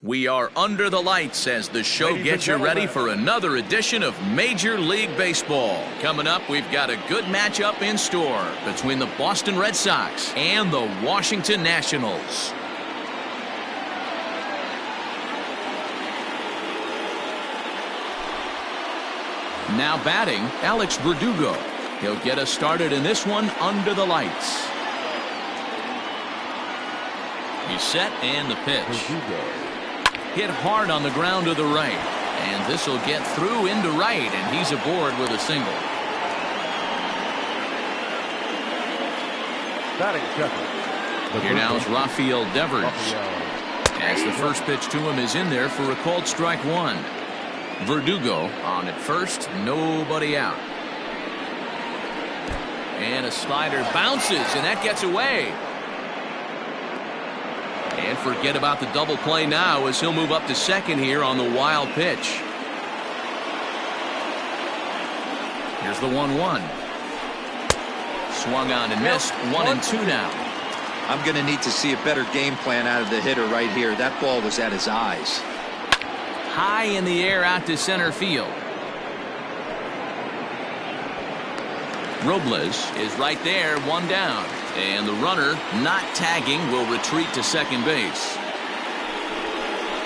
We are under the lights as the show gets you ready for another edition of Major League Baseball. Coming up, we've got a good matchup in store between the Boston Red Sox and the Washington Nationals. Now batting, Alex Verdugo. He'll get us started in this one under the lights. He's set and the pitch. Hit hard on the ground to the right. And this will get through into right, and he's aboard with a single. Here now is Rafael Devers. As the first pitch to him is in there for a called strike one. Verdugo on at first, nobody out. And a slider bounces, and that gets away. And forget about the double play now as he'll move up to second here on the wild pitch. Here's the 1-1. Swung on and missed. 1-2 now. I'm going to need to see a better game plan out of the hitter right here. That ball was at his eyes. High in the air out to center field. Robles is right there, one down. And the runner, not tagging, will retreat to second base.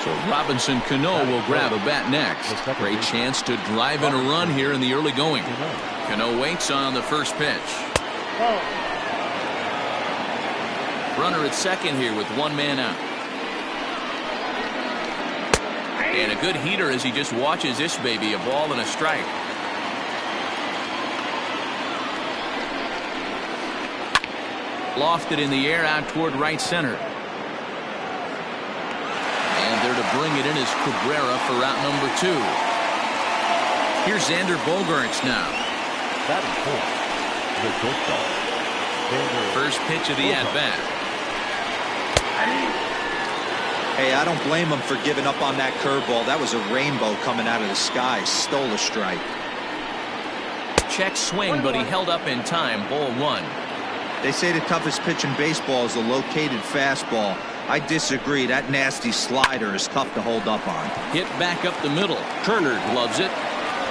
So Robinson Cano will grab a bat next. Great chance to drive in a run here in the early going. Cano waits on the first pitch. Runner at second here with one man out. And a good heater as he just watches this baby, a ball and a strike. Lofted in the air out toward right center. And there to bring it in is Cabrera for route number 2. Here's Xander Bogaerts now. First pitch of the at-bat. Hey, I don't blame him for giving up on that curveball. That was a rainbow coming out of the sky. Stole a strike. Check swing, but he held up in time. Ball 1. They say the toughest pitch in baseball is a located fastball. I disagree. That nasty slider is tough to hold up on. Hit back up the middle. Turner gloves it.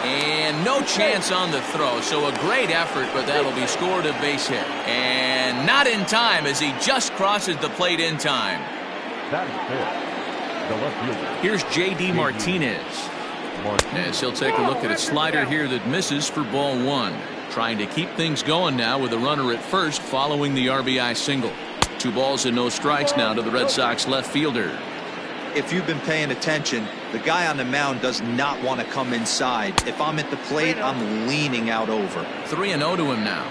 And no chance on the throw. So a great effort, but that'll be scored a base hit. And not in time as he just crosses the plate in time. Here's J.D. Martinez. As he'll take a look at a slider here that misses for ball 1. Trying to keep things going now with a runner at first following the RBI single. 2 balls and no strikes now to the Red Sox left fielder. If you've been paying attention, the guy on the mound does not want to come inside. If I'm at the plate, I'm leaning out over. 3-0 to him now.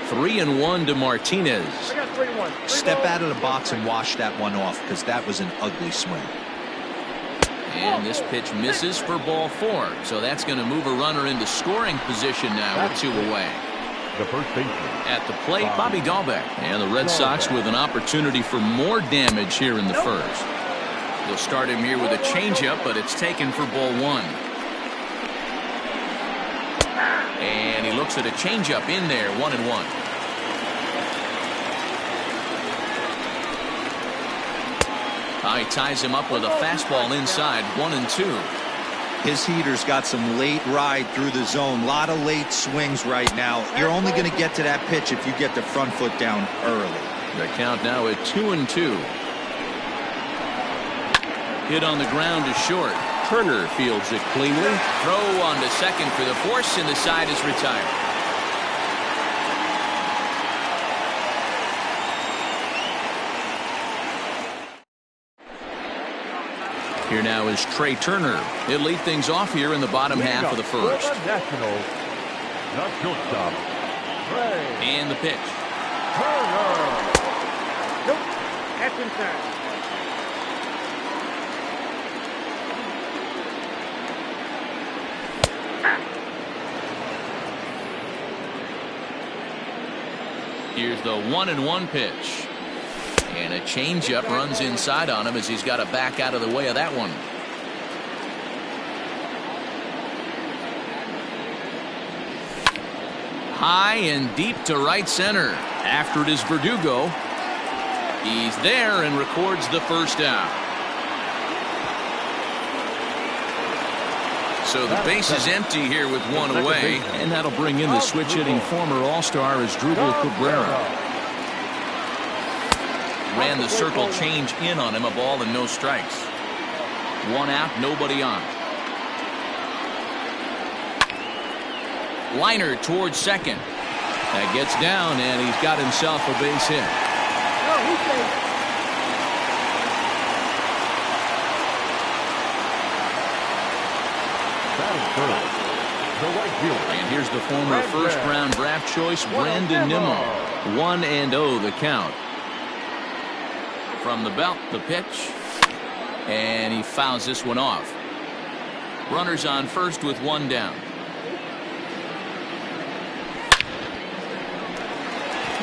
3-1 to Martinez. Step out of the box and wash that one off, because that was an ugly swing. And this pitch misses for ball 4. So that's going to move a runner into scoring position now with 2 away. The first baseman. At the plate, Bobby Dahlbeck. And the Red Sox with an opportunity for more damage here in the first. They'll start him here with a changeup, but it's taken for ball 1. And he looks at a changeup in there, 1-1. He ties him up with a fastball inside, 1-2. His heater's got some late ride through the zone. A lot of late swings right now. You're only going to get to that pitch if you get the front foot down early. The count now at 2-2. Hit on the ground is short. Turner fields it cleanly. Throw on to second for the force, and the side is retired. Here now is Trey Turner. He'll lead things off here in the bottom half of the first. And the pitch. Nope. That's inside. Here's the 1-1 pitch. And a changeup runs inside on him as he's got to back out of the way of that one. High and deep to right center. After it is Verdugo. He's there and records the first out. So the base is empty here with one away, and that'll bring in the switch-hitting former All-Star Asdrubal Cabrera. Ran the circle change in on him, a ball and no strikes. One out, nobody on. Liner towards second. That gets down, and he's got himself a base hit. And here's the former first-round draft choice, Brandon Nimmo. 1-0 the count. From the belt, the pitch. And he fouls this one off. Runners on first with one down.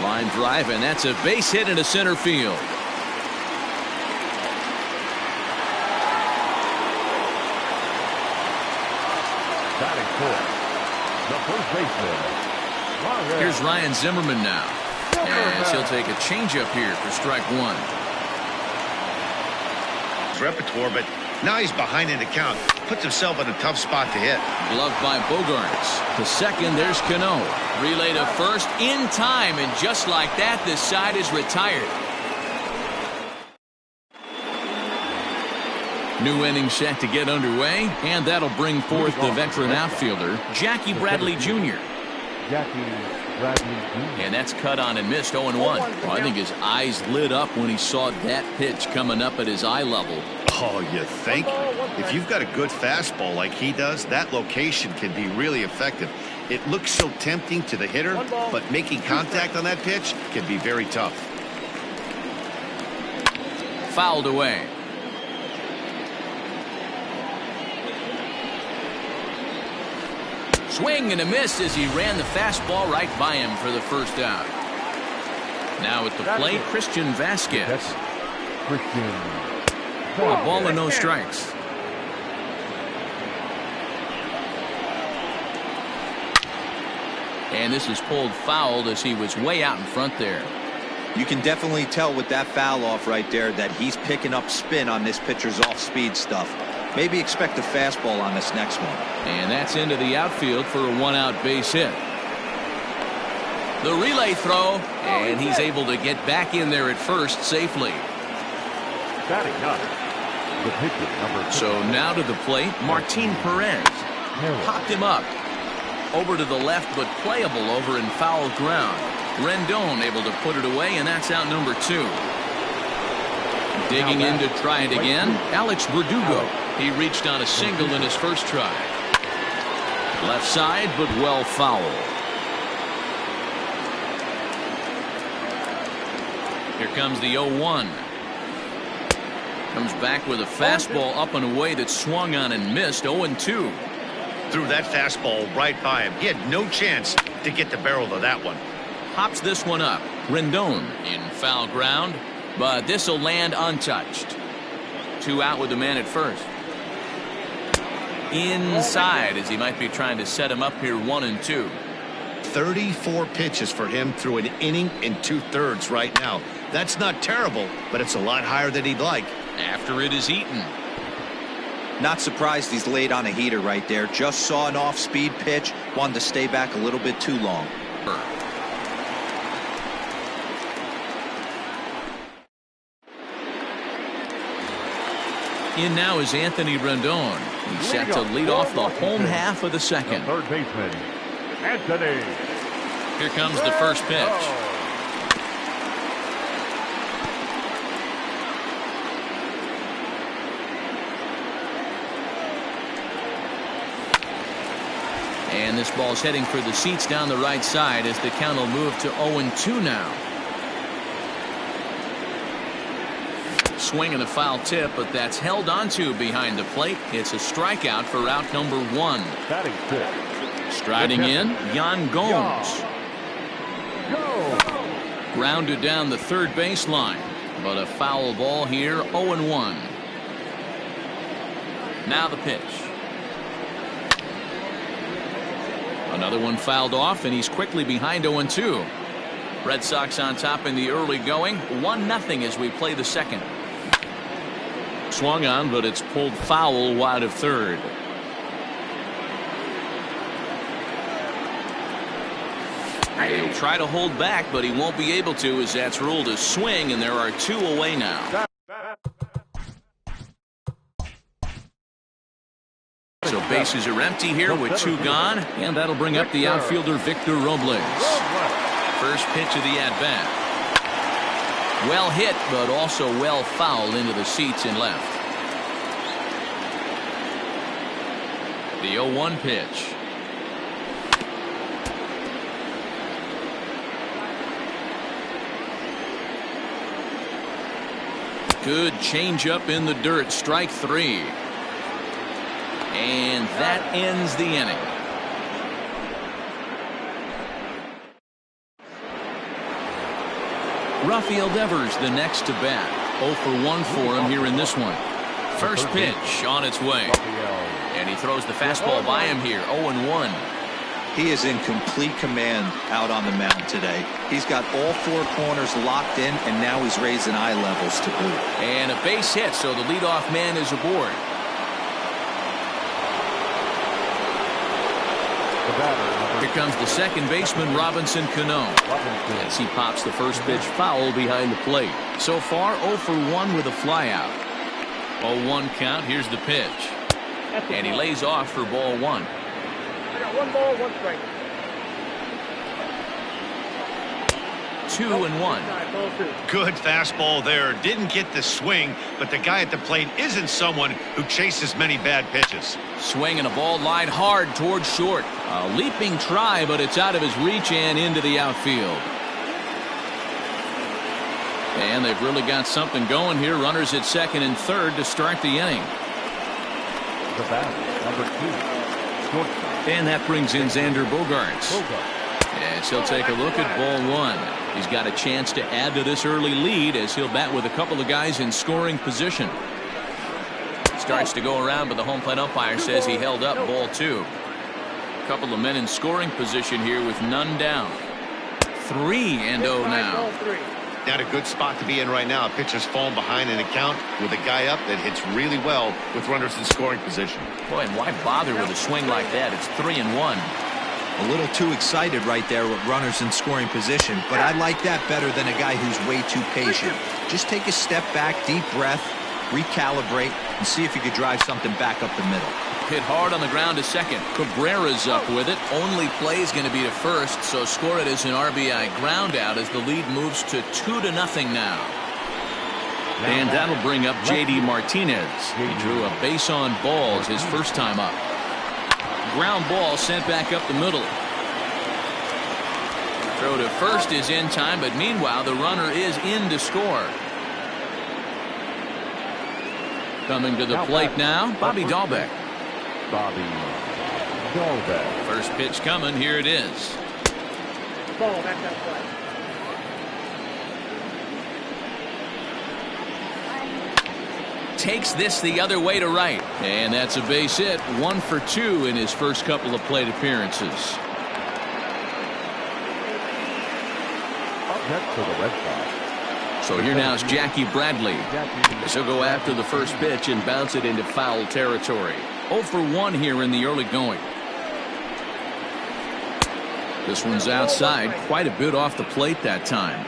Line drive, and that's a base hit into center field. Batting fourth, the first baseman. Here's Ryan Zimmerman now, as he'll take a changeup here for strike one. Repertoire, but now he's behind in the count. Puts himself in a tough spot to hit. Gloved by Bogarts. To second, there's Cano. Relay to first in time, and just like that, this side is retired. New inning set to get underway, and that'll bring forth the veteran outfielder, Jackie Bradley Jr. And that's cut on and missed 0-1. Well, I think his eyes lit up when he saw that pitch coming up at his eye level. Oh, you think? If you've got a good fastball like he does, that location can be really effective. It looks so tempting to the hitter, but making contact on that pitch can be very tough. Fouled away. Swing and a miss as he ran the fastball right by him for the first out. Now at the plate, Christian Vasquez. A ball and no strikes. And this is pulled fouled as he was way out in front there. You can definitely tell with that foul off right there that he's picking up spin on this pitcher's off-speed stuff. Maybe expect a fastball on this next one. And that's into the outfield for a one-out base hit. The relay throw, and he's able to get back in there at first safely. So now to the plate, Martin Perez. Popped him up. Over to the left, but playable over in foul ground. Rendon able to put it away, and that's out number 2. Digging in to try it again, Alex Verdugo. He reached on a single in his first try. Left side, but well foul. Here comes the 0-1. Comes back with a fastball up and away that swung on and missed. 0-2. Threw that fastball right by him. He had no chance to get the barrel of that one. Pops this one up. Rendon in foul ground, but this will land untouched. 2 out with the man at first. Inside as he might be trying to set him up here 1-2. 34 pitches for him through an inning and 2/3 right now. That's not terrible, but it's a lot higher than he'd like. After it is eaten. Not surprised he's laid on a heater right there. Just saw an off-speed pitch. Wanted to stay back a little bit too long. In now is Anthony Rendon. He's set to lead off the home half of the second. Third baseman, Anthony. Here comes the first pitch. And this ball's heading for the seats down the right side as the count will move to 0-2 now. Swing and a foul tip, but that's held onto behind the plate. It's a strikeout for out number 1. Striding in, Yan Gomes. Grounded down the third baseline, but a foul ball here. 0-1. Now the pitch. Another one fouled off, and he's quickly behind 0-2. Red Sox on top in the early going, 1-0 as we play the second. Swung on, but it's pulled foul wide of third. He'll try to hold back, but he won't be able to, as that's ruled a swing, and there are 2 away now. So bases are empty here with 2 gone, and that'll bring up the outfielder Victor Robles. First pitch of the at-bat. Well hit, but also well fouled into the seats and left. The 0-1 pitch. Good changeup in the dirt, strike 3. And that ends the inning. Rafael Devers the next to bat. 0 for 1 for him here in this one. First pitch on its way. And he throws the fastball by him here. 0-1. He is in complete command out on the mound today. He's got all 4 corners locked in, and now he's raising eye levels to boot. And a base hit, so the leadoff man is aboard. Here comes the second baseman, Robinson Cano, as he pops the first pitch foul behind the plate. So far, 0 for 1 with a flyout. 0-1 count. Here's the pitch. And he lays off for ball 1. I got 1 ball, 1 strike. 2-1. Good fastball there. Didn't get the swing, but the guy at the plate isn't someone who chases many bad pitches. Swinging a ball line hard towards short. A leaping try, but it's out of his reach and into the outfield. And they've really got something going here. Runners at second and third to start the inning. The batter, number 2, shortstop. And that brings in Xander Bogaerts. As he'll take a look at ball 1. He's got a chance to add to this early lead as he'll bat with a couple of guys in scoring position. Starts to go around, but the home plate umpire says he held up ball 2. A couple of men in scoring position here with none down. 3-0 now. Not a good spot to be in right now. A pitcher's falling behind in a count with a guy up that hits really well with runners in scoring position. Boy, and why bother with a swing like that? It's 3-1. A little too excited right there with runners in scoring position, but I like that better than a guy who's way too patient. Just take a step back, deep breath, recalibrate, and see if you could drive something back up the middle. Hit hard on the ground to second. Cabrera's up with it. Only play is going to be to first, so score it as an RBI ground out as the lead moves to 2-0 now. And that'll bring up J.D. Martinez. He drew a base on balls his first time up. Ground ball sent back up the middle. Throw to first is in time, but meanwhile the runner is in to score. Coming to the plate now, Bobby Dahlbeck. First pitch coming. Here it is. Ball, that's that play. Takes this the other way to right. And that's a base hit. 1 for 2 in his first couple of plate appearances. Up next to the Red Sox. So here now is Jackie Bradley. As he'll go after the first pitch and bounce it into foul territory. 0 for 1 here in the early going. This one's outside. Quite a bit off the plate that time.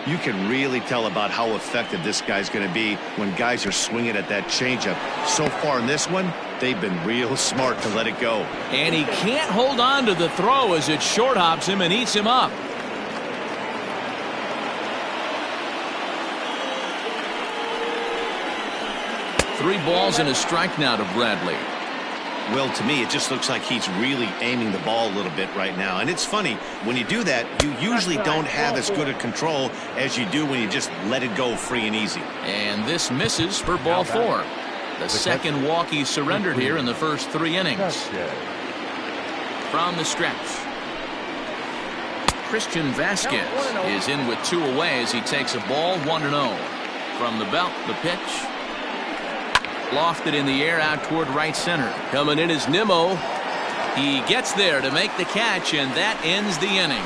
You can really tell about how effective this guy's going to be when guys are swinging at that changeup. So far in this one, they've been real smart to let it go. And he can't hold on to the throw as it short hops him and eats him up. Three balls and a strike now to Bradley. Well, to me, it just looks like he's really aiming the ball a little bit right now. And it's funny, when you do that, you usually don't have as good a control as you do when you just let it go free and easy. And this misses for ball 4. The second walk he surrendered here in the first 3 innings. From the stretch, Christian Vasquez is in with 2 away as he takes a ball 1-0. From the belt, the pitch. Lofted in the air out toward right center. Coming in is Nimmo. He gets there to make the catch, and that ends the inning.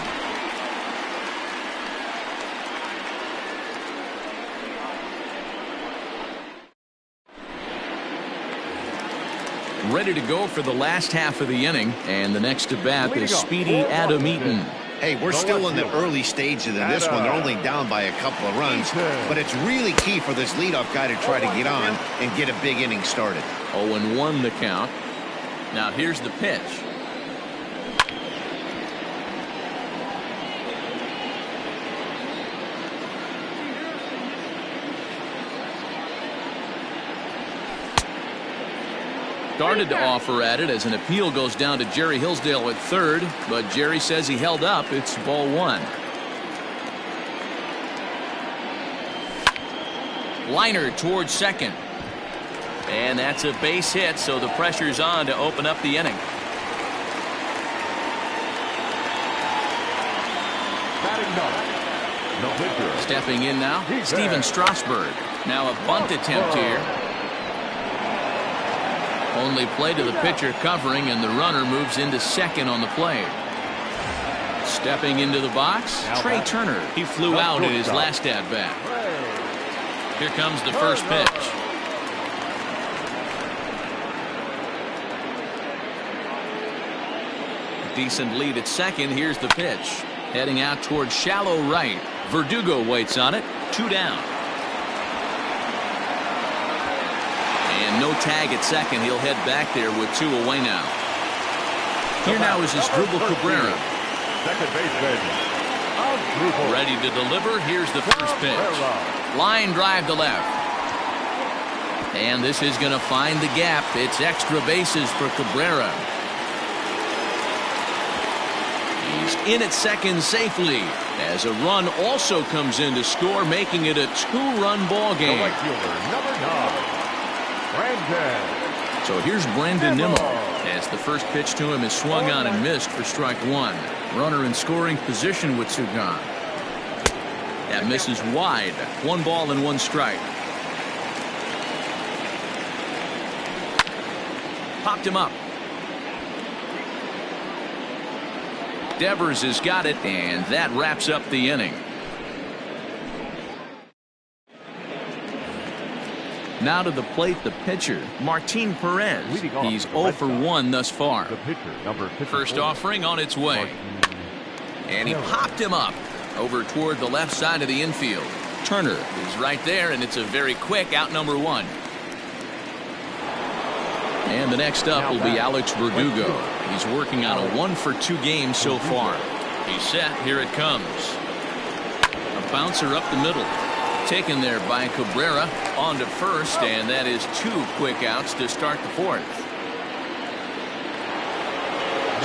ready to go for the last half of the inning, and the next to bat is speedy Adam Eaton. Hey, we're still in the early stages of this one. They're only down by a couple of runs, but it's really key for this leadoff guy to try to get on and get a big inning started. 0-1 the count. Now here's the pitch. Started to offer at it as an appeal goes down to Jerry Hillsdale at third, but Jerry says he held up. It's ball one. Liner towards second. And that's a base hit, so the pressure's on to open up the inning. Stepping in now, Steven Strasburg. Now a bunt attempt here. Only play to the pitcher covering, and the runner moves into second on the play. Stepping into the box, Trey Turner. He flew out in his last at-bat. Here comes the first pitch. Decent lead at second. Here's the pitch. Heading out towards shallow right. Verdugo waits on it. 2 down. And no tag at second. He'll head back there with 2 away now. Here now is Asdrubal Cabrera. Second baseman. Ready to deliver. Here's the first pitch. Line drive to left. And this is going to find the gap. It's extra bases for Cabrera. He's in at second safely as a run also comes in to score, making it a 2-run ball game. Right fielder, number 9, Brandon. So here's Brandon Nimmo as the first pitch to him is swung on and missed for strike 1. Runner in scoring position with 2 gone. That misses wide. 1 ball and 1 strike. Popped him up. Devers has got it, and that wraps up the inning. Now to the plate, the pitcher, Martin Perez. He's 0 for 1 thus far. The pitcher, number 54. First offering on its way. And he popped him up over toward the left side of the infield. Turner is right there, and it's a very quick out number 1. And the next up will be Alex Verdugo. He's working on a 1 for 2 game so far. He's set. Here it comes. A bouncer up the middle. Taken there by Cabrera on to first, and that is 2 quick outs to start the 4th.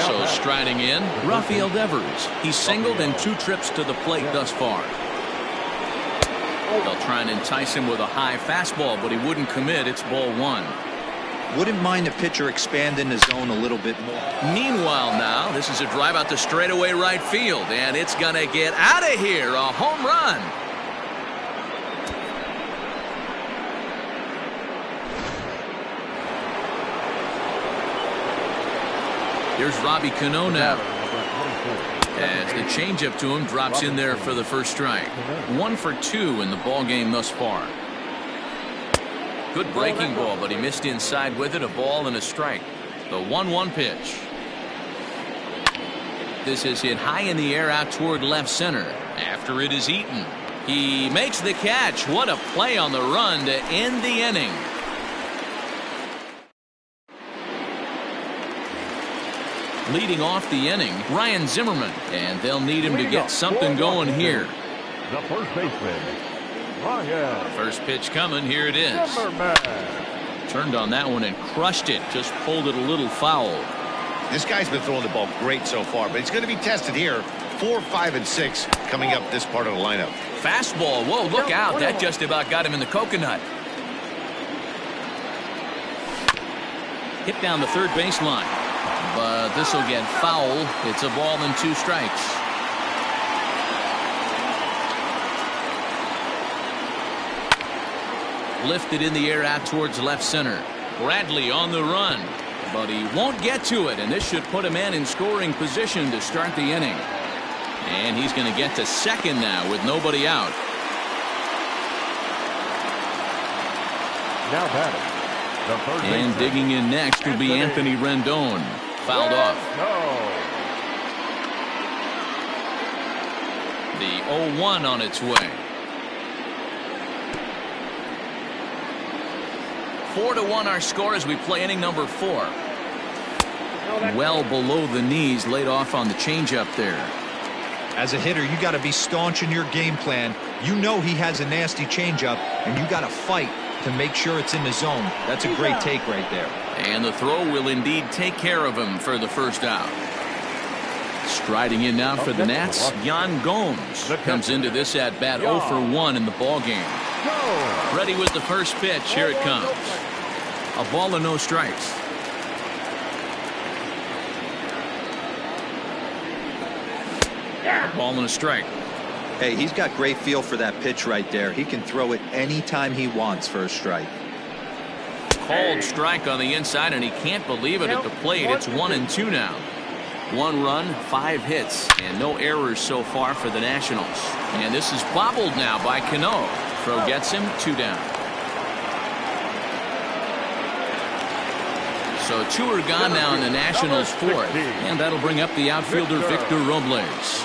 So striding in, Rafael Devers. He's singled in 2 trips to the plate thus far. They'll try and entice him with a high fastball, but he wouldn't commit. It's ball 1. Wouldn't mind the pitcher expanding the zone a little bit more. Meanwhile now, this is a drive out to straightaway right field, and it's going to get out of here. A home run. Here's Robbie Cano now. As the changeup to him drops in there for the first strike. 1 for 2 in the ball game thus far. Good breaking ball, but he missed inside with it. A ball and a strike. The 1-1 pitch. This is hit high in the air out toward left center. After it is Eaton. He makes the catch. What a play on the run to end the inning. Leading off the inning, Ryan Zimmerman, and they'll need him to get something going here. The first baseman, Ryan. First pitch coming. Here it is. Zimmerman. Turned on that one and crushed it. Just pulled it a little foul. This guy's been throwing the ball great so far, but he's going to be tested here. 4, 5, and 6 coming up this part of the lineup. Fastball. Whoa, look out. That just about got him in the coconut. Hit down the third baseline. But this will get foul. It's a ball and 2 strikes. Lifted in the air out towards left center. Bradley on the run, but he won't get to it, and this should put a man in scoring position to start the inning. And he's going to get to second now with nobody out. Now batting, The first And baseman. digging in next will be Anthony Rendon. Fouled off. No. The 0-1 on its way. 4-1 our score as we play inning number 4. Well below the knees, laid off on the changeup there. As a hitter, you got to be staunch in your game plan. You know he has a nasty changeup, and you got to fight to make sure it's in the zone. That's a great take right there. And the throw will indeed take care of him for the first out. Striding in now for the Nats, Yan Gomes comes into this at bat 0 for 1 in the ball game. Ready with the first pitch. Here it comes. A ball and no strikes. A ball and a strike. Hey, he's got great feel for that pitch right there. He can throw it anytime he wants for a strike. Called strike on the inside, and he can't believe it at the plate. It's 1-2 now. 1 run, 5 hits, and no errors so far for the Nationals. And this is bobbled now by Cano. Throw gets him, 2 down. So 2 are gone now in the Nationals' 4th, and that'll bring up the outfielder Victor Robles.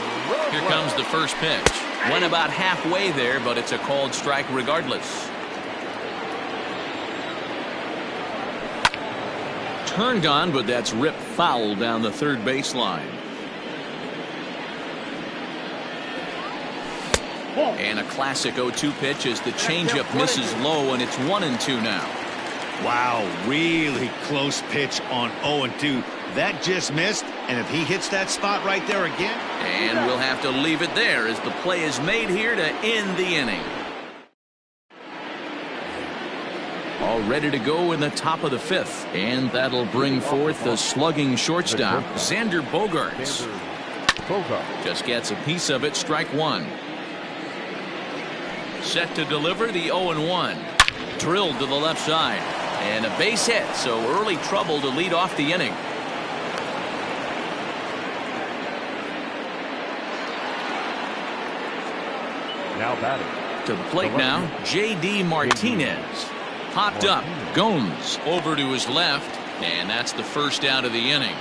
Here comes the first pitch. Went about halfway there, but it's a called strike regardless. Turned on, but that's ripped foul down the third baseline. And a classic 0-2 pitch as the changeup misses low, and it's 1-2 now. Wow, really close pitch on 0-2. That just missed, and if he hits that spot right there again. And we'll have to leave it there as the play is made here to end the inning. All ready to go in the top of the 5th, and that'll bring forth the slugging shortstop, Xander Bogaerts. Just gets a piece of it, strike 1. Set to deliver the 0-1. Drilled to the left side. And a base hit, so early trouble to lead off the inning. Now batting. To the plate now, J.D. Martinez. Popped up. Gomes over to his left, and that's the first out of the inning.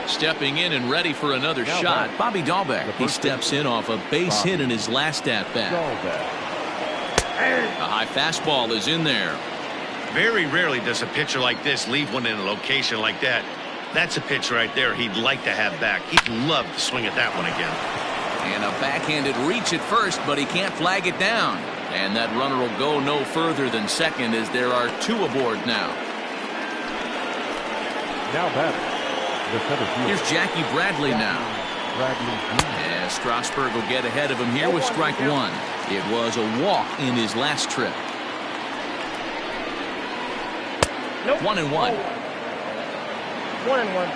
Stepping in and ready for another shot, Bobby Dahlbeck. He steps in off a base hit in his last at-bat. A high fastball is in there. Very rarely does a pitcher like this leave one in a location like that. That's a pitch right there he'd like to have back. He'd love to swing at that one again. And a backhanded reach at first, but he can't flag it down. And that runner will go no further than second as there are 2 aboard now. Now batting. Here's Jackie Bradley now. And Strasburg will get ahead of him here with strike 1. It was a walk in his last trip. 1-1. 1-1.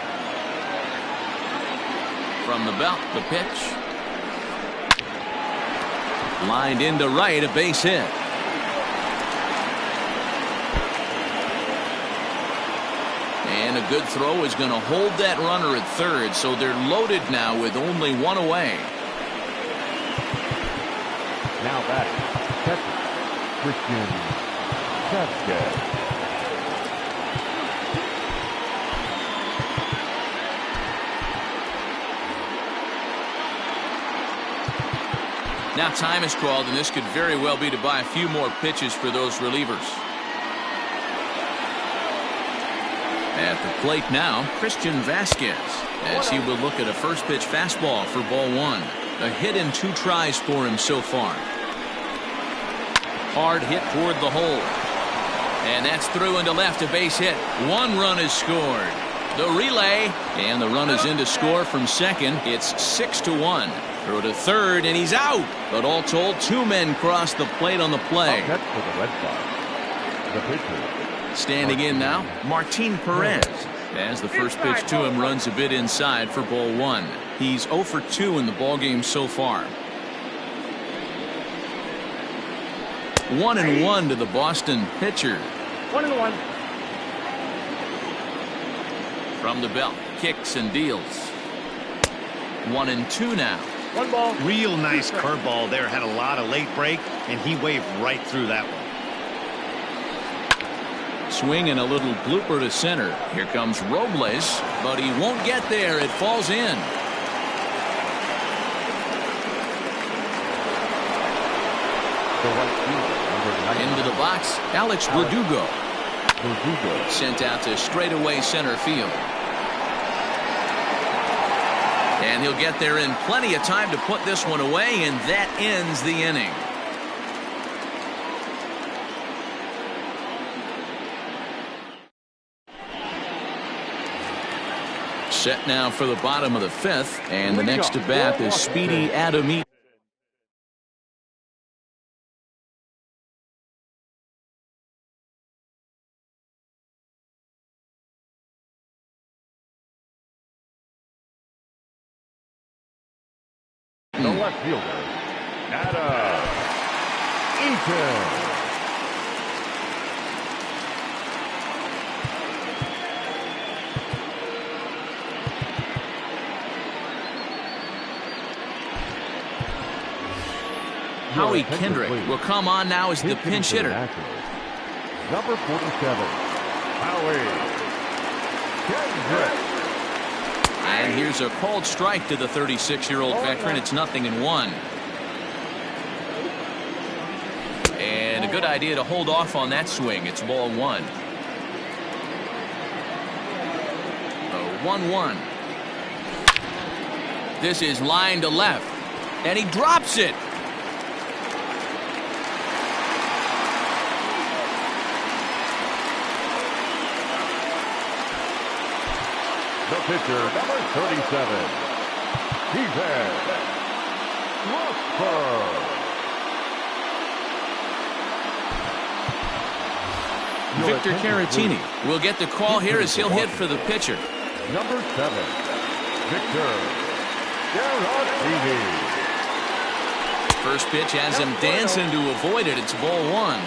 From the belt, the pitch. Lined into right, a base hit. And a good throw is going to hold that runner at third, so they're loaded now with only 1 away. Now back. Catcher, Christian Vasquez. Now time is called, and this could very well be to buy a few more pitches for those relievers. At the plate now, Christian Vasquez, as he will look at a first pitch fastball for ball 1. A hit in 2 tries for him so far. Hard hit toward the hole. And that's through into left, a base hit. 1 run is scored. The relay, and the run is in to score from second. It's 6-1. Throw to third, and he's out. But all told, 2 men cross the plate on the play. That's for the Red Sox. The pitcher. Standing in now, Martin Perez. As the first pitch to him runs a bit inside for ball 1. He's 0 for 2 in the ballgame so far. 1-1 to the Boston pitcher. 1-1. From the belt, kicks and deals. 1-2 now. One ball. Real nice curveball there. Had a lot of late break, and he waved right through that one. Swing and a little blooper to center. Here comes Robles, but he won't get there. It falls in. The right fielder, number 99. Into the box, Alex Verdugo. Verdugo. Sent out to straightaway center field. And he'll get there in plenty of time to put this one away, and that ends the inning. Set now for the bottom of the fifth, and the next to bat is Speedy Adami. The left fielder, Adam Eaton. Howie Kendrick will come on now as the pinch hitter. Number 47, Howie Kendrick. And here's a called strike to the 36-year-old veteran. It's 0-1. And a good idea to hold off on that swing. It's ball one. 1-1. This is line to left. And he drops it. The pitcher, number 37, Steven Strasburg. Victor Caratini will get the call here as he'll hit for the pitcher. Number 7, Victor Caratini. First pitch has him dancing to avoid it. It's ball one.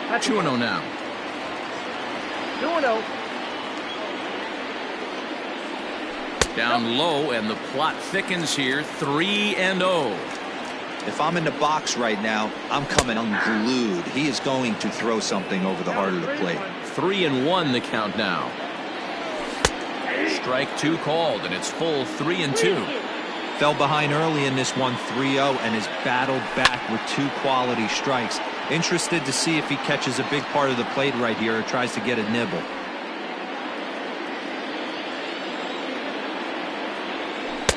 That's 2-0 now. 2-0. Down low, and the plot thickens here. 3-0. If I'm in the box right now, I'm coming unglued. He is going to throw something over the heart of the plate. 3-1 the count now. Strike two called, and it's full 3-2. Fell behind early in this one 3-0 and has battled back with two quality strikes. Interested to see if he catches a big part of the plate right here or tries to get a nibble.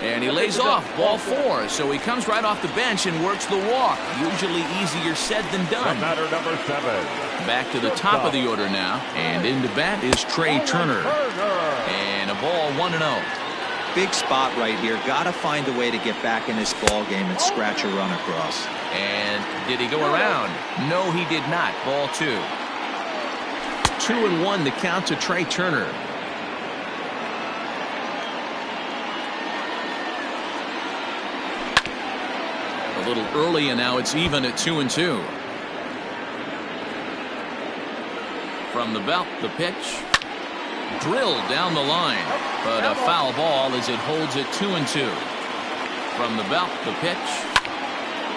And he lays off ball four, so he comes right off the bench and works the walk. Usually easier said than done. Batter number 7. Back to the top of the order now, and into bat is Trey Turner. And a ball 1-0. Big spot right here. Got to find a way to get back in this ball game and scratch a run across. And did he go around? No, he did not. Ball two. 2-1 the count to Trey Turner. A little early, and now it's even at 2-2. From the belt, the pitch. Drilled down the line, but a foul ball as it holds it 2-2. From the belt, the pitch.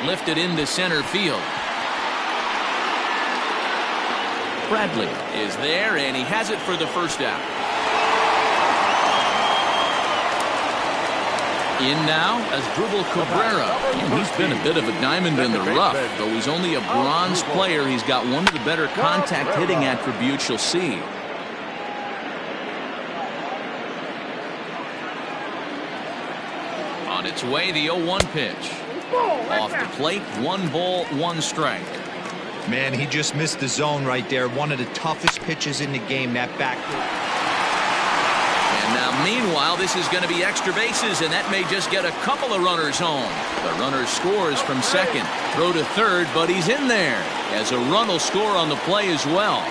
Lifted into center field. Bradley is there, and he has it for the first out. In now as Drupal Cabrera. He's been a bit of a diamond in the rough. Though he's only a bronze player, he's got one of the better contact hitting attributes you'll see. On its way, the 0-1 pitch. Off the plate, 1 ball, 1 strike. Man, he just missed the zone right there. One of the toughest pitches in the game, that back. And now, meanwhile, this is going to be extra bases, and that may just get a couple of runners home. The runner scores from second. Throw to third, but he's in there, as a run will score on the play as well.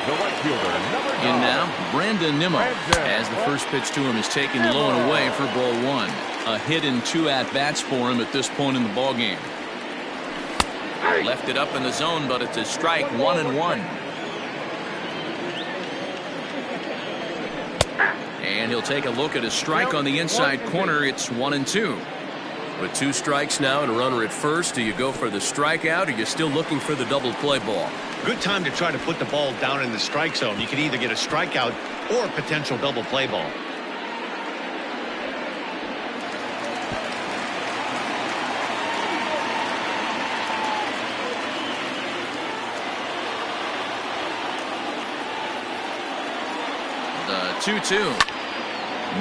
The right fielder, number 9. In now, Brandon Nimmo, as the first pitch to him is taken low and away for ball one. A hit and 2 at-bats for him at this point in the ballgame. Left it up in the zone, but it's a strike, 1-1. And he'll take a look at a strike on the inside corner. It's 1-2. With 2 strikes now and a runner at first, do you go for the strikeout, or are you still looking for the double play ball? Good time to try to put the ball down in the strike zone. You can either get a strikeout or a potential double play ball. The 2-2.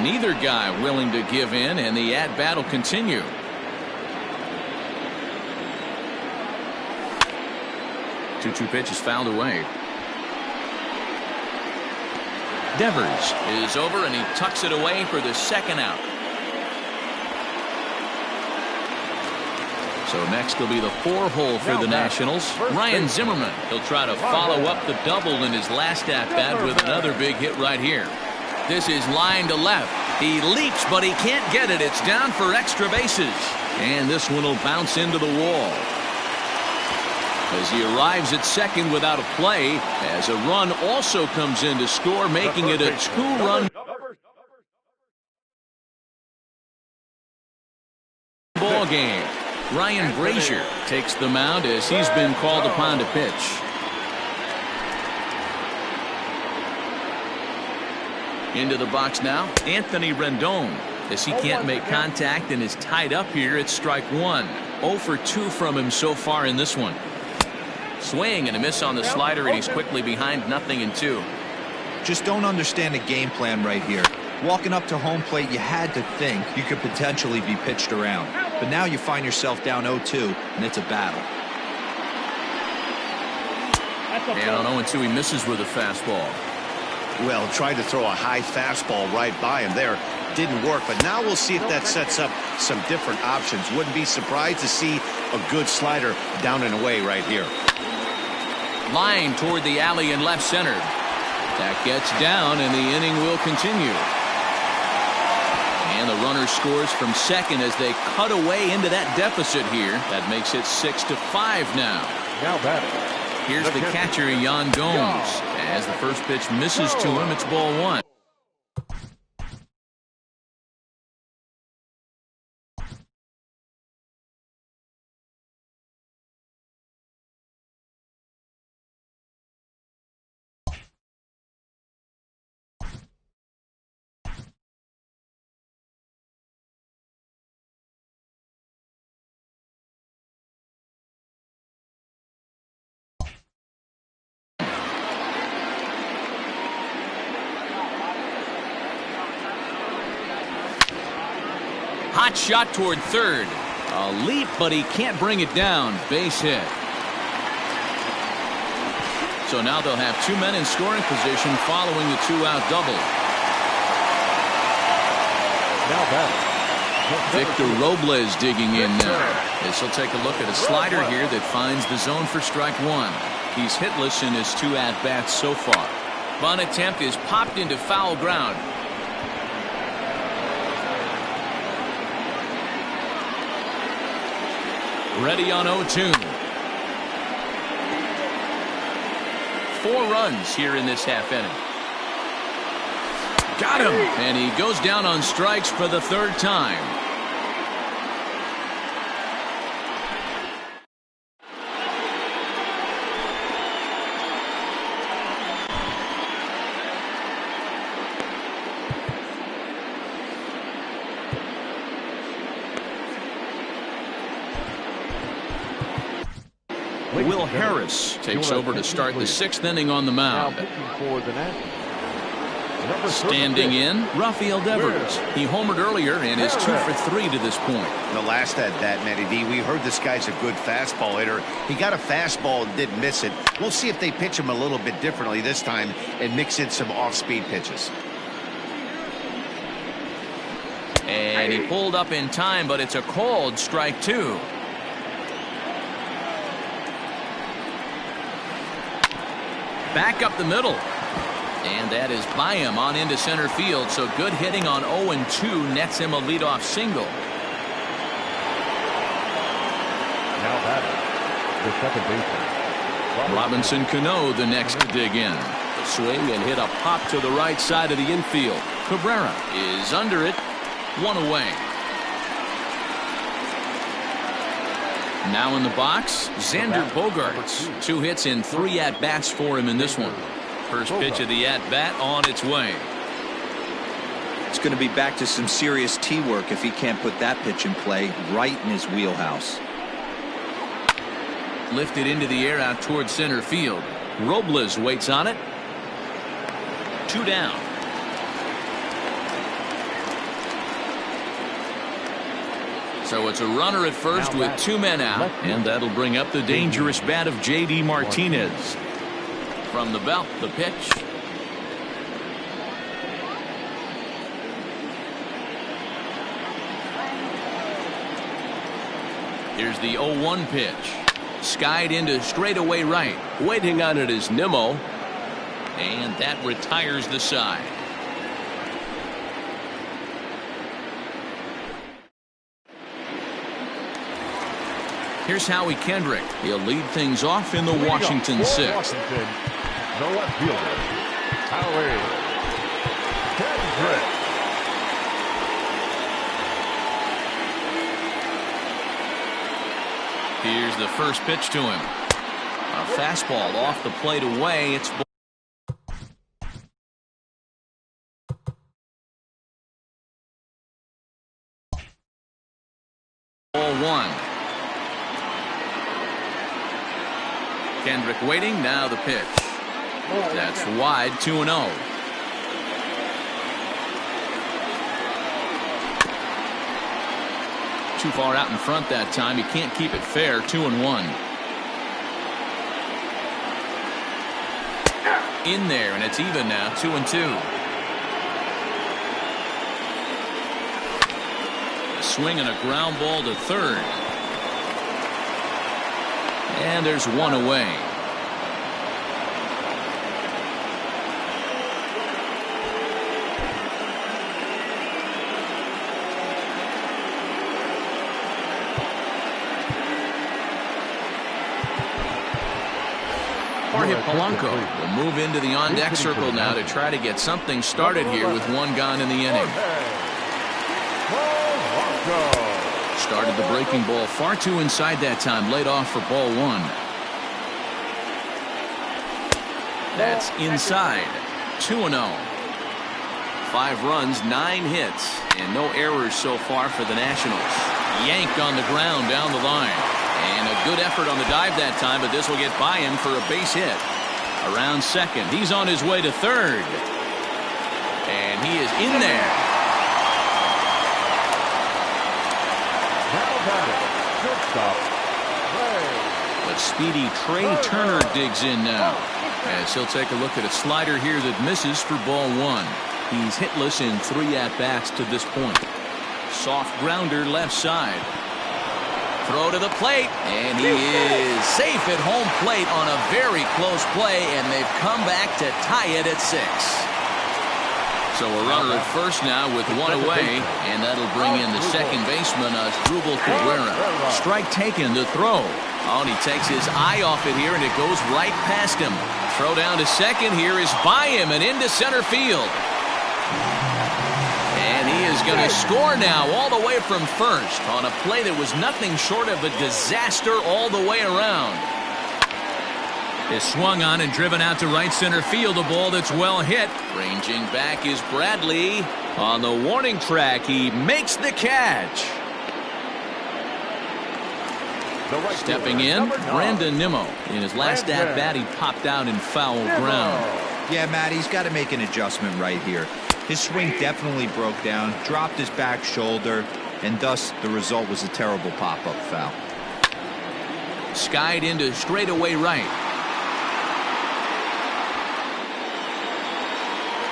Neither guy willing to give in, and the at-bat will continue. Two pitch is fouled away. Devers is over, and he tucks it away for the second out. So next will be the 4-hole for the Nationals. Ryan Zimmerman. He'll try to follow up the double in his last at-bat with another big hit right here. This is line to left. He leaps, but he can't get it. It's down for extra bases. And this one will bounce into the wall. As he arrives at second without a play, as a run also comes in to score, making it a 2-run ball game. Ryan Brazier takes the mound as he's been called upon to pitch. Into the box now, Anthony Rendon. As he can't make contact and is tied up here, it's strike 1. 0 for 2 from him so far in this one. Swing and a miss on the slider, and he's quickly behind 0-2. Just don't understand the game plan right here. Walking up to home plate, you had to think you could potentially be pitched around. But now you find yourself down 0-2, and it's a battle. And on 0-2, he misses with a fastball. Well, tried to throw a high fastball right by him there. Didn't work, but now we'll see if that sets up some different options. Wouldn't be surprised to see a good slider down and away right here. Line toward the alley in left center. That gets down, and the inning will continue. And the runner scores from second as they cut away into that deficit here. That makes it 6-5 now. Now batting. Here's the catcher, Yan Gomes. As the first pitch misses to him, it's ball 1. Hot shot toward third. A leap, but he can't bring it down. Base hit. So now they'll have 2 men in scoring position following the 2-out double. Now batting. Victor Robles digging in now. This will take a look at a slider here that finds the zone for strike 1. He's hitless in his 2 at-bats so far. Bunt attempt is popped into foul ground. Ready on 0-2. 4 runs here in this half inning. Got him! And he goes down on strikes for the 3rd time. Will Harris takes over to start the 6th inning on the mound. Standing in, Rafael Devers. He homered earlier and is 2 for 3 to this point. The last at-bat, Matty D, we heard this guy's a good fastball hitter. He got a fastball and didn't miss it. We'll see if they pitch him a little bit differently this time and mix in some off-speed pitches. And he pulled up in time, but it's a called strike 2. Back up the middle. And that is by him on into center field. So good hitting on 0-2 nets him a leadoff single. Now batting. The second baseman. Robinson Cano the next to dig in. Swing and hit a pop to the right side of the infield. Cabrera is under it. 1 away. Now in the box, Xander Bogaerts. 2 hits and 3 at-bats for him in this one. First pitch of the at-bat on its way. It's going to be back to some serious tee work if he can't put that pitch in play right in his wheelhouse. Lifted into the air out towards center field. Robles waits on it. 2 down. So it's a runner at first with 2 men out, and that'll bring up the dangerous bat of J.D. Martinez. From the belt, the pitch. Here's the 0-1 pitch. Skied into straightaway right. Waiting on it is Nimmo. And that retires the side. Here's Howie Kendrick. He'll lead things off in the Washington 6th. Washington, the left fielder, Howie Kendrick. Here's the first pitch to him. A fastball off the plate away. It's ball 1. Kendrick waiting. Now the pitch. That's wide. 2-0. Too far out in front that time. He can't keep it fair. 2-1. In there, and it's even now. 2-2. A swing and a ground ball to third. And there's 1 away. Jorge Polanco will move into the on-deck circle now to try to get something started here with 1 gone in the inning. Started the breaking ball far too inside that time. Laid off for ball 1. That's inside. 2-0. 5 runs, 9 hits, and no errors so far for the Nationals. Yanked on the ground down the line. And a good effort on the dive that time, but this will get by him for a base hit. Around second. He's on his way to third. And he is in there. But speedy Trey Turner digs in now. As he'll take a look at a slider here that misses for ball 1. He's hitless in 3 at-bats to this point. Soft grounder left side. Throw to the plate, and he is safe at home plate on a very close play, and they've come back to tie it at 6. So a runner at first now with 1 away, and that'll bring in the second baseman, Asdrubal Cabrera. Strike taken, the throw. Oh, and he takes his eye off it here, and it goes right past him. Throw down to second here is by him and into center field. And he is going to score now all the way from first on a play that was nothing short of a disaster all the way around. Is swung on and driven out to right center field. A ball that's well hit. Ranging back is Bradley. On the warning track, he makes the catch. Stepping in, Brandon Nimmo. In his last at-bat, he popped out in foul ground. Yeah, Matt, he's got to make an adjustment right here. His swing definitely broke down, dropped his back shoulder, and thus the result was a terrible pop-up foul. Skied into straightaway right.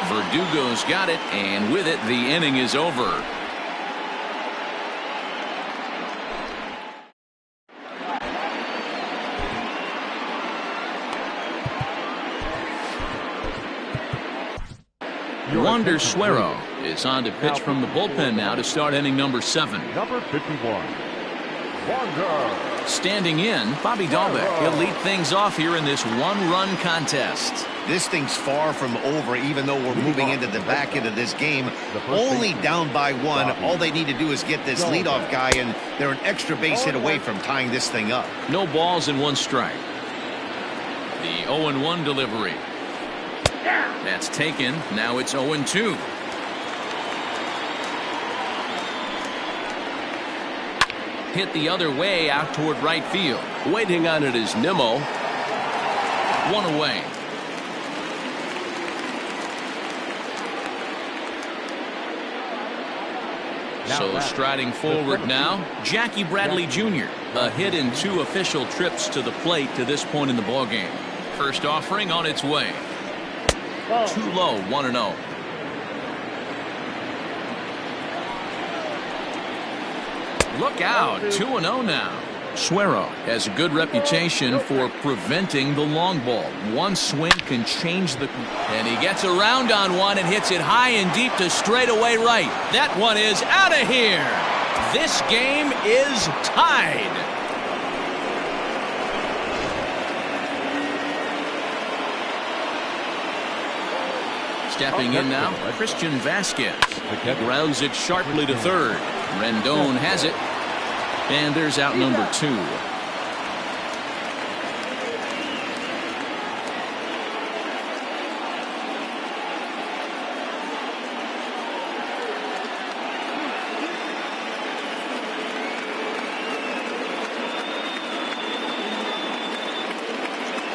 Verdugo's got it, and with it, the inning is over. Wander Suero is on to pitch from the bullpen now to start inning number 7. Number 51, Wander. Standing in, Bobby Dahlbeck. He'll lead things off here in this 1-run contest. This thing's far from over, even though we're moving into the back end of this game. Only down by 1. All they need to do is get this leadoff guy, and they're an extra base hit away from tying this thing up. No balls and 1 strike. The 0-1 delivery. That's taken. Now it's 0-2. Hit the other way out toward right field. Waiting on it is Nimmo. 1 away. So striding forward now, Jackie Bradley Jr. A hit in 2 official trips to the plate to this point in the ballgame. First offering on its way. Too low, 1-0. Look out, 2-0 now. Suero has a good reputation for preventing the long ball. One swing can change the... And he gets around on one and hits it high and deep to straightaway right. That one is out of here. This game is tied. Stepping in now, Christian Vasquez. He grounds it sharply to third. Rendon has it. And there's out number 2.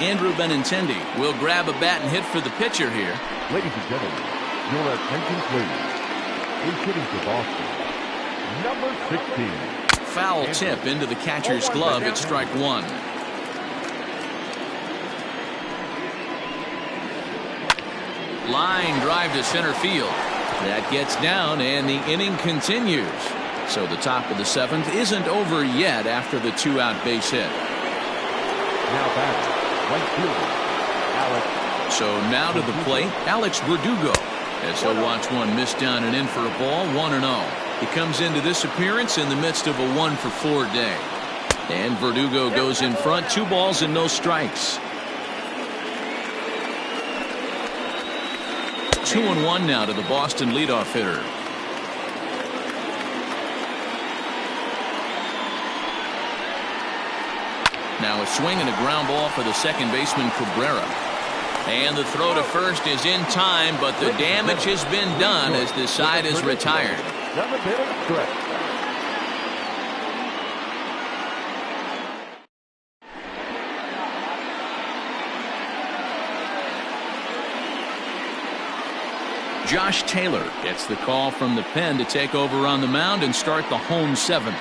Andrew Benintendi will grab a bat and hit for the pitcher here. Ladies and gentlemen, your attention please. He's hitting to Boston. Number 16. Foul tip into the catcher's glove at strike 1. Line drive to center field. That gets down and the inning continues. So the top of the 7th isn't over yet after the 2-out base hit. Now back, right fielder, Alex. So now to the plate, Alex Verdugo. As he'll watch one miss down and in for a ball, 1-0. He comes into this appearance in the midst of a 1-for-4 day. And Verdugo goes in front, 2 balls and no strikes. 2-1 now to the Boston leadoff hitter. Now a swing and a ground ball for the second baseman Cabrera. And the throw to first is in time, but the damage has been done as the side is retired. Josh Taylor gets the call from the pen to take over on the mound and start the home 7th.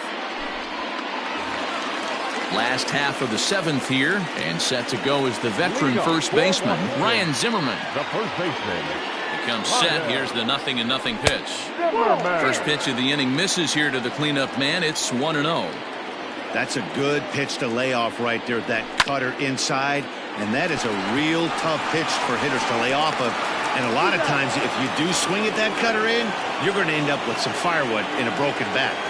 Last half of the 7th here, and set to go is the veteran first baseman, Ryan Zimmerman. The first baseman. He comes set. Here's the 0-0 pitch. First pitch of the inning misses here to the cleanup man. It's 1-0. That's a good pitch to lay off right there, that cutter inside. And that is a real tough pitch for hitters to lay off of. And a lot of times, if you do swing at that cutter in, you're going to end up with some firewood in a broken bat.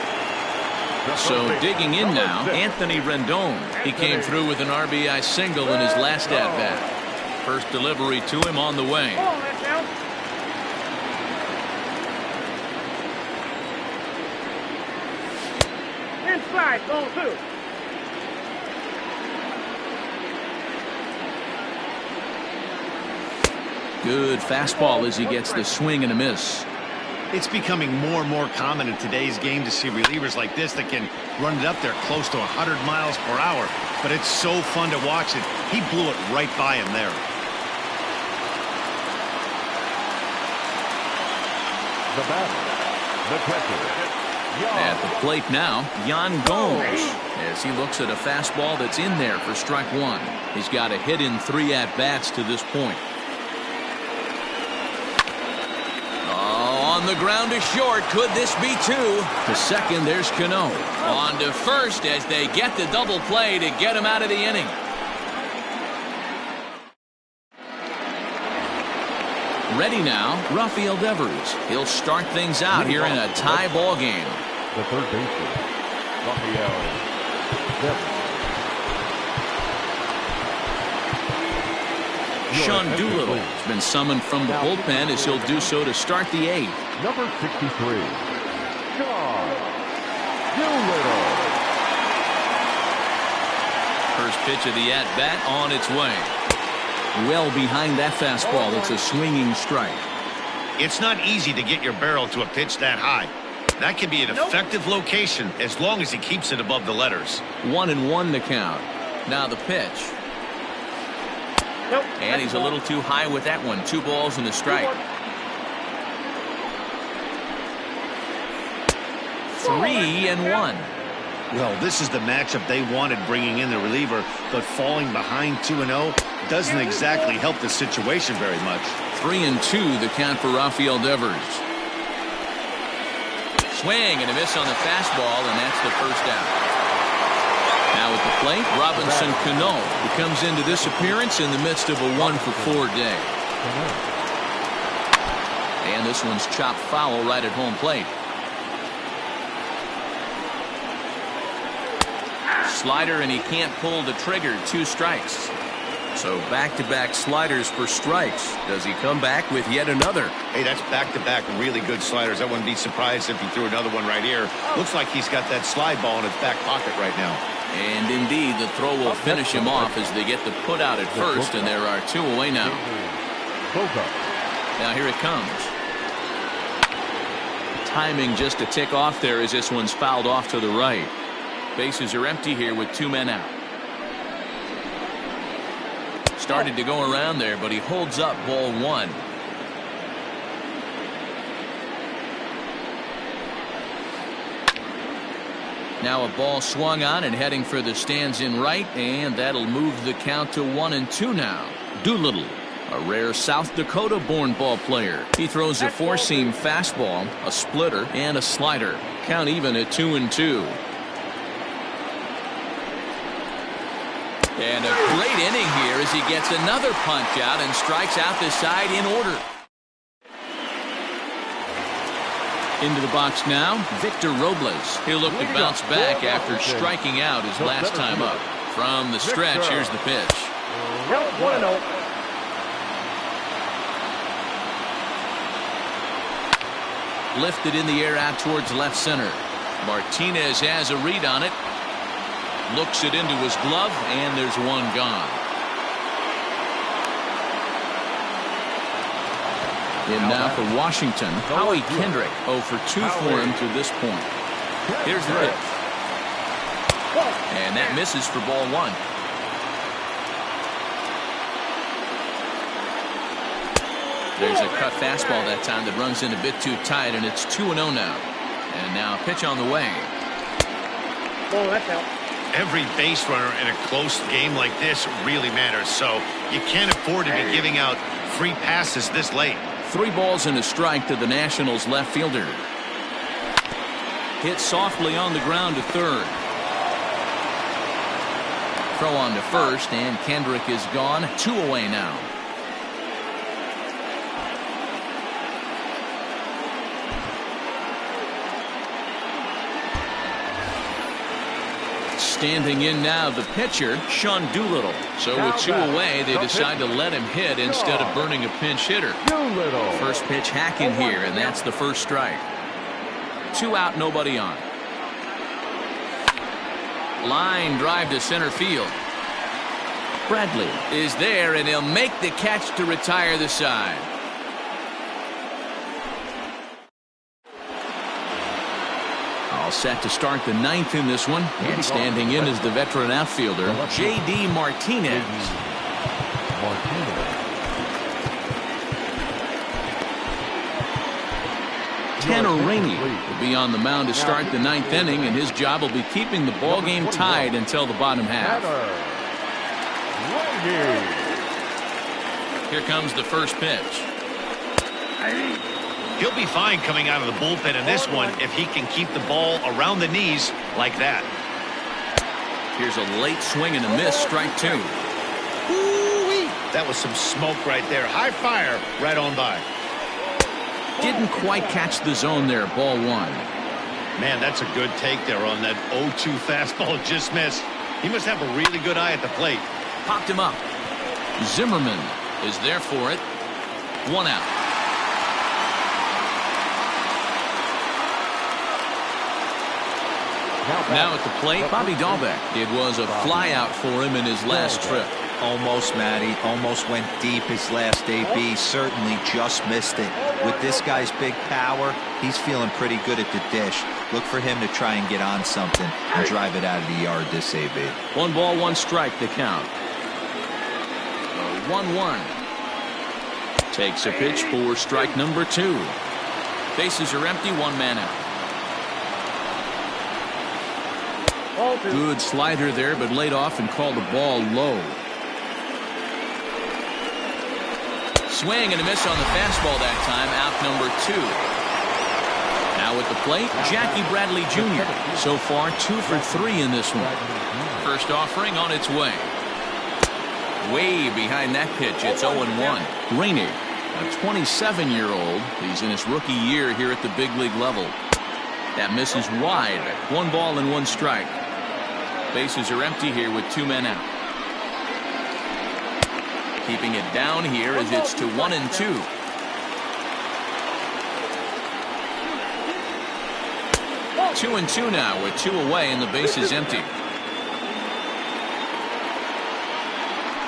So digging in now, Anthony Rendon. He came through with an RBI single in his last at-bat. First delivery to him on the way. Inside, ball 2. Good fastball as he gets the swing and a miss. It's becoming more and more common in today's game to see relievers like this that can run it up there close to 100 miles per hour. But it's so fun to watch it. He blew it right by him there. The batter, the catcher. At the plate now, Yan Gomes, as he looks at a fastball that's in there for strike 1. He's got a hit in 3 at-bats to this point. On the ground to short. Could this be 2? To second, there's Cano. On to first as they get the double play to get him out of the inning. Ready now, Rafael Devers. He'll start things out here in a tie ball game. The third baseman, Rafael Devers. Sean Doolittle has been summoned from the bullpen as he'll do so to start the 8th. Number 63, Sean Doolittle. First pitch of the at-bat on its way. Well behind that fastball. It's a swinging strike. It's not easy to get your barrel to a pitch that high. That can be an effective location as long as he keeps it above the letters. 1-1 the count. Now the pitch. And he's a little too high with that one. 2 balls and a strike. 3-1. Well, this is the matchup they wanted bringing in the reliever, but falling behind 2-0 doesn't exactly help the situation very much. 3-2 the count for Rafael Devers. Swing and a miss on the fastball, and that's the first out. Now at the plate, Robinson Cano, who comes into this appearance in the midst of a 1-for-4 day. And this one's chopped foul right at home plate. Slider, and he can't pull the trigger. 2 strikes. So back-to-back sliders for strikes. Does he come back with yet another? Hey, that's back-to-back really good sliders. I wouldn't be surprised if he threw another one right here. Looks like he's got that slide ball in his back pocket right now. And indeed, the throw will finish him off as they get the put out at first, and there are 2 away now. Now here it comes. Timing just a tick off there as this one's fouled off to the right. Bases are empty here with 2 men out. Started to go around there, but he holds up ball 1. Now a ball swung on and heading for the stands in right, and that'll move the count to 1-2 now. Doolittle, a rare South Dakota-born ball player. He throws a 4-seam fastball, a splitter, and a slider. Count even at 2-2. And a great inning here as he gets another punch out and strikes out the side in order. Into the box now, Victor Robles. He'll look to bounce back after striking out his last time up. From the stretch, here's the pitch. 1-0. Lifted in the air out towards left center. Martinez has a read on it. Looks it into his glove, and there's one gone. In now for Washington, Howie Kendrick, 0-for-2 for him to this point. Here's the pitch. And that misses for ball 1. There's a cut fastball that time that runs in a bit too tight, and it's 2-0 now. And now pitch on the way. Oh, that's out. Every base runner in a close game like this really matters, so you can't afford to be giving out free passes this late. 3 balls and a strike to the Nationals left fielder. Hit softly on the ground to third. Throw on to first, and Kendrick is gone. 2 away now. Standing in now, the pitcher, Sean Doolittle. So with 2 away, they decide to let him hit instead of burning a pinch hitter. First pitch hacking here, and that's the first strike. 2 out, nobody on. Line drive to center field. Bradley is there, and he'll make the catch to retire the side. Set to start the 9th in this one, and standing in is the veteran outfielder, J.D. Martinez. Tanner Rainey will be on the mound to start the 9th inning, and his job will be keeping the ball game tied until the bottom half. Here comes the first pitch. He'll be fine coming out of the bullpen in this one if he can keep the ball around the knees like that. Here's a late swing and a miss, strike 2. Ooh-wee. That was some smoke right there. High fire right on by. Didn't quite catch the zone there, ball 1. Man, that's a good take there on that 0-2 fastball just missed. He must have a really good eye at the plate. Popped him up. Zimmerman is there for it. 1 out. Now at the plate, Bobby Dahlbeck. It was a flyout for him in his last trip. Almost, Matty. Almost went deep his last AB. Certainly just missed it. With this guy's big power, he's feeling pretty good at the dish. Look for him to try and get on something and drive it out of the yard this AB. 1 ball, 1 strike, the count. 1-1. Takes a pitch for strike number 2. Bases are empty, 1 man out. Good slider there, but laid off and called the ball low. Swing and a miss on the fastball that time. Out number 2. Now at the plate, Jackie Bradley Jr. So far 2 for 3 in this one. First offering on its way. Way behind that pitch. It's 0-1. Rainey, a 27-year-old. He's in his rookie year here at the big league level. That misses wide. 1 ball and 1 strike. Bases are empty here with 2 men out. Keeping it down here as it's to 1-2. Two and 2 now with 2 away and the base is empty.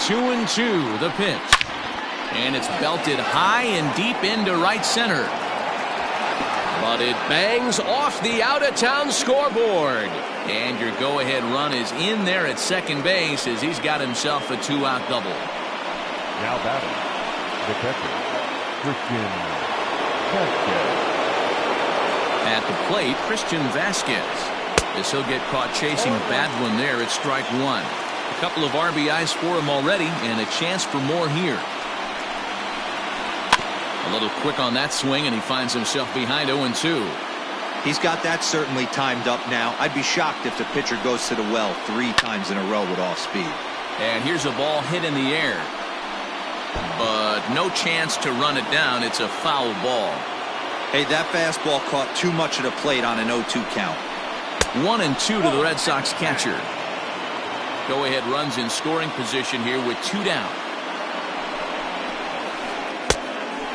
2-2 the pitch. And it's belted high and deep into right center. But it bangs off the out-of-town scoreboard. And your go-ahead run is in there at second base as he's got himself a 2-out double. Now batting, the catcher, Christian Vasquez. At the plate, Christian Vasquez. As he'll get caught chasing a bad one there at strike 1. A couple of RBIs for him already and a chance for more here. A little quick on that swing and he finds himself behind 0-2. He's got that certainly timed up now. I'd be shocked if the pitcher goes to the well 3 times in a row with off speed. And here's a ball hit in the air. But no chance to run it down. It's a foul ball. Hey, that fastball caught too much of the plate on an 0-2 count. 1-2 to the Red Sox catcher. Go-ahead runs in scoring position here with 2 down.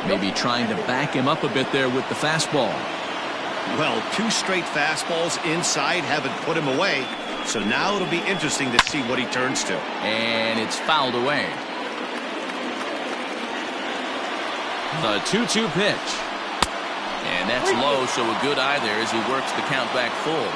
Maybe trying to back him up a bit there with the fastball. Well, 2 straight fastballs inside haven't put him away. So now it'll be interesting to see what he turns to. And it's fouled away. The 2-2 pitch. And that's low, so a good eye there as he works the count back full.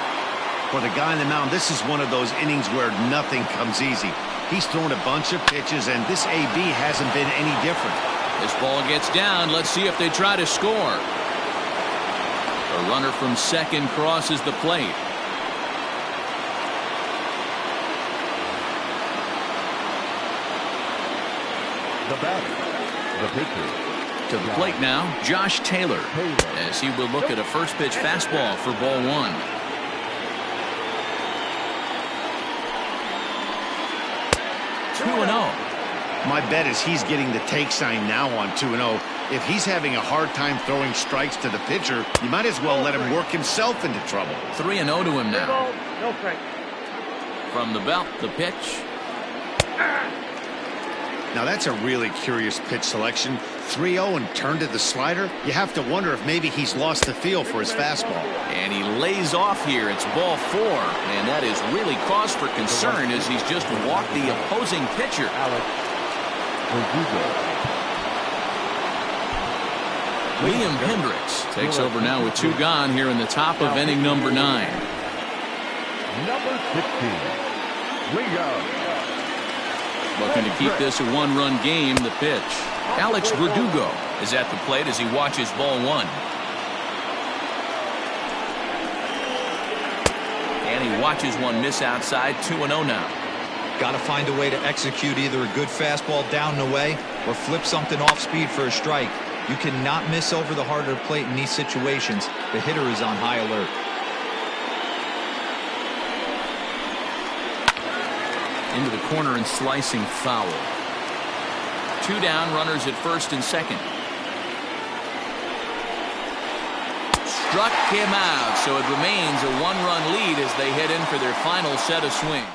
For the guy on the mound, this is one of those innings where nothing comes easy. He's thrown a bunch of pitches, and this AB hasn't been any different. This ball gets down. Let's see if they try to score. A runner from second crosses the plate. The batter, the pitcher. To the plate now, Josh Taylor, as he will look at a first pitch fastball for ball 1. My bet is he's getting the take sign now on 2-0. If he's having a hard time throwing strikes to the pitcher, you might as well let him work himself into trouble. 3-0 to him now. No strike. From the belt, the pitch. Now that's a really curious pitch selection. 3-0 and turned to the slider. You have to wonder if maybe he's lost the feel for his fastball. And he lays off here. It's ball 4. And that is really cause for concern as he's just walked the opposing pitcher. Liam Hendricks takes over now with 2 gone here in the top of inning number 9. Number 16, Liam. Looking to keep this a 1-run game. The pitch. Alex Verdugo is at the plate as he watches ball 1. And he watches one miss outside. 2-0 now. Got to find a way to execute either a good fastball down and away or flip something off speed for a strike. You cannot miss over the heart of the plate in these situations. The hitter is on high alert. Into the corner and slicing foul. 2 down, runners at first and second. Struck him out, so it remains a 1-run lead as they head in for their final set of swings.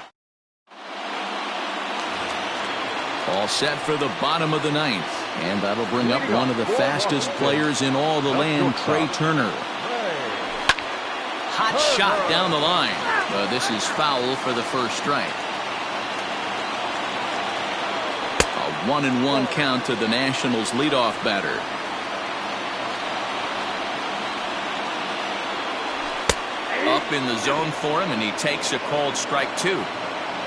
All set for the bottom of the ninth. And that'll bring up one of the fastest players in all the land, Trey Turner. Hot shot down the line. This is foul for the first strike. A 1-1 count to the Nationals leadoff batter. Up in the zone for him, and he takes a called strike 2.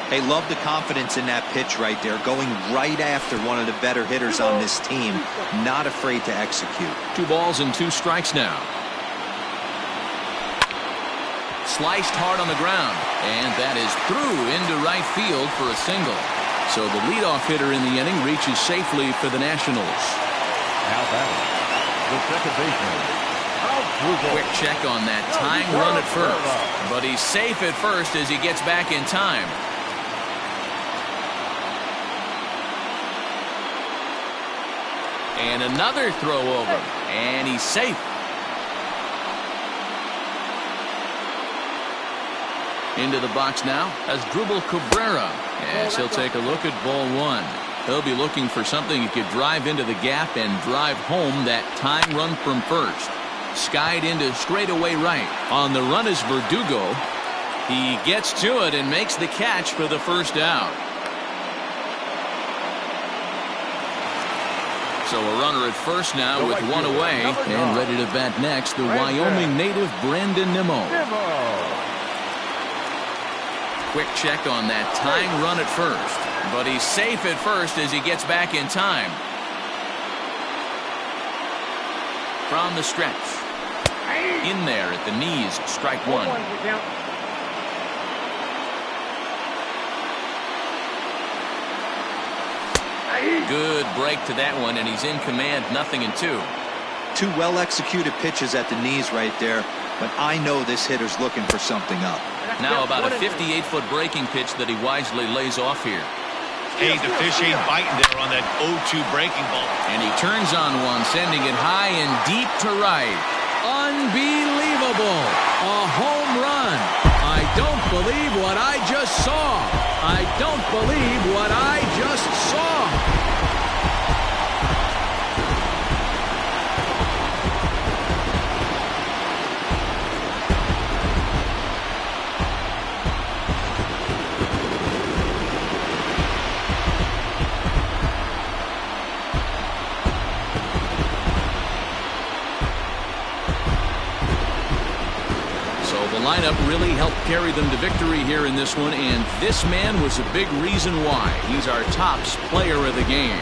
Hey, love the confidence in that pitch right there, going right after one of the better hitters on this team, not afraid to execute. 2 balls and 2 strikes now. Sliced hard on the ground, and that is through into right field for a single. So the leadoff hitter in the inning reaches safely for the Nationals. Now batting, the second baseman, Quick check on that tying run at first, but he's safe at first as he gets back in time. And another throw over, and he's safe. Into the box now as Dribble Cabrera, as he'll take a look at ball 1. He'll be looking for something he could drive into the gap and drive home that tying run from first. Skied into straightaway right. On the run is Verdugo. He gets to it and makes the catch for the first out. So a runner at first now with 1 away, and ready to bat next, the Wyoming native Brandon Nimmo. Quick check on that tying run at first, but he's safe at first as he gets back in time. From the stretch. In there at the knees, strike 1. Good break to that one, and he's in command, 0-2. 2 well-executed pitches at the knees right there, but I know this hitter's looking for something up. Now about a 58-foot breaking pitch that he wisely lays off here. Hey, the fish ain't biting there on that 0-2 breaking ball. And he turns on one, sending it high and deep to right. Unbelievable! A home run. I don't believe what I just saw. I don't believe what I just saw. Lineup really helped carry them to victory here in this one, and this man was a big reason why. He's our tops player of the game.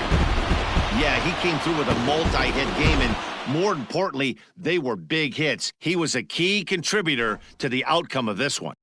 Yeah, he came through with a multi-hit game, and more importantly, they were big hits. He was a key contributor to the outcome of this one.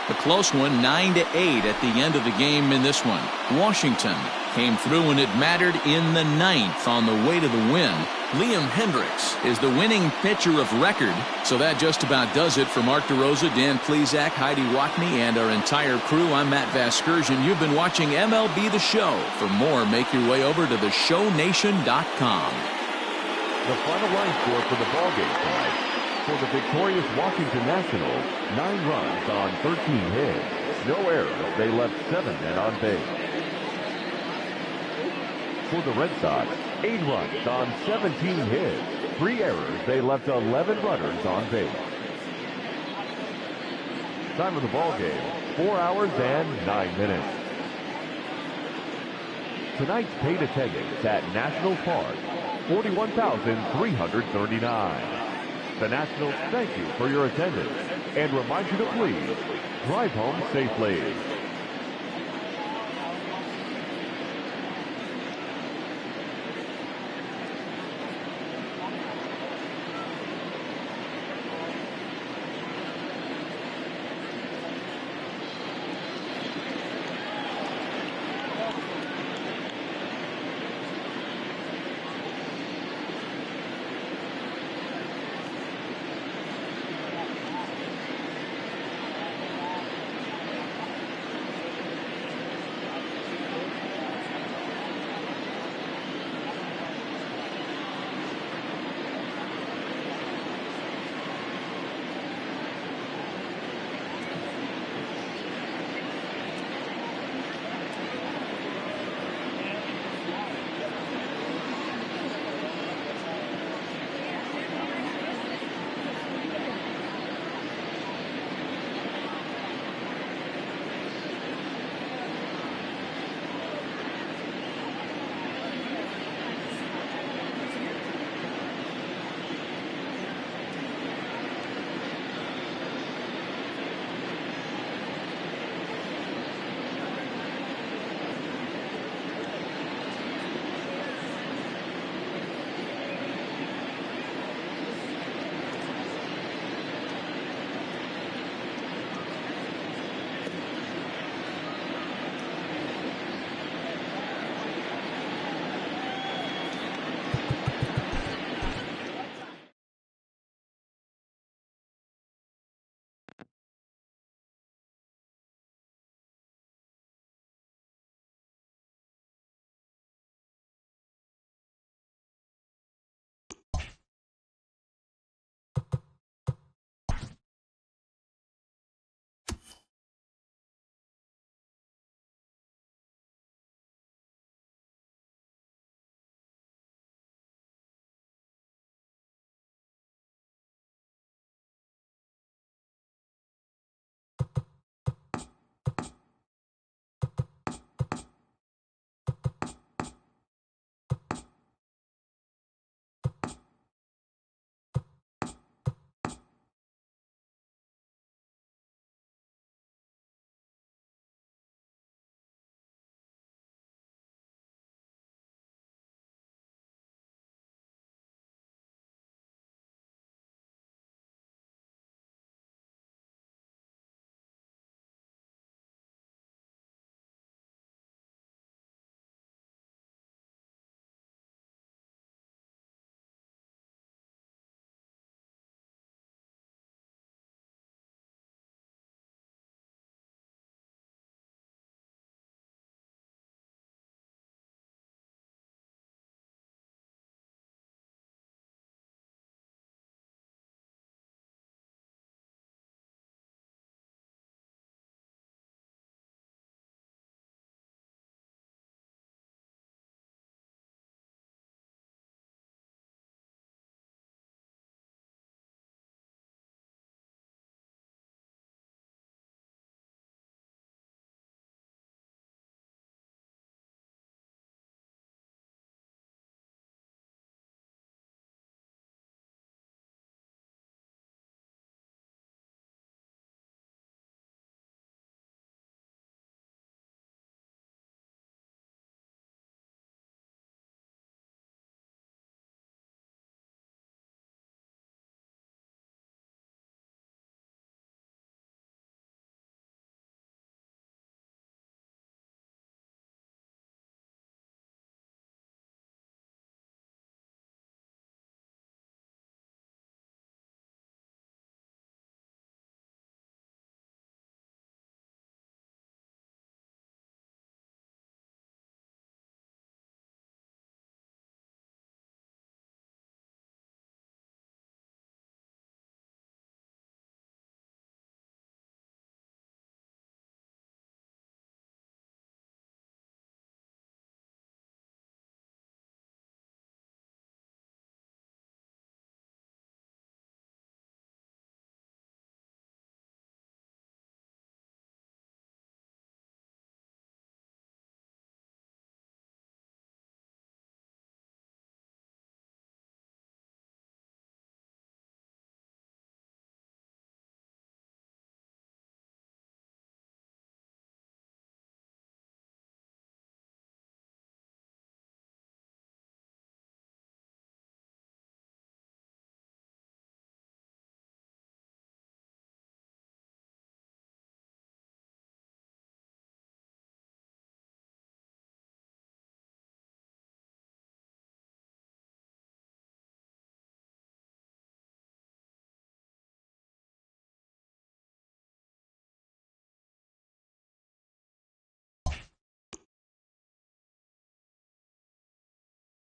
A close one, 9-8 at the end of the game in this one. Washington came through when it mattered in the 9th on the way to the win. Liam Hendricks is the winning pitcher of record. So that just about does it for Mark DeRosa, Dan Plesac, Heidi Watney, and our entire crew. I'm Matt Vasgersian. You've been watching MLB The Show. For more, make your way over to theshownation.com. the final line score for the ballgame tonight. For the victorious Washington Nationals, 9 runs on 13 hits. No errors. They left 7 men on base. For the Red Sox, 8 runs on 17 hits. 3 errors. They left 11 runners on base. Time of the ballgame, 4 hours and 9 minutes. Tonight's paid attendance at National Park, 41,339. The Nationals thank you for your attendance and remind you to please drive home safely.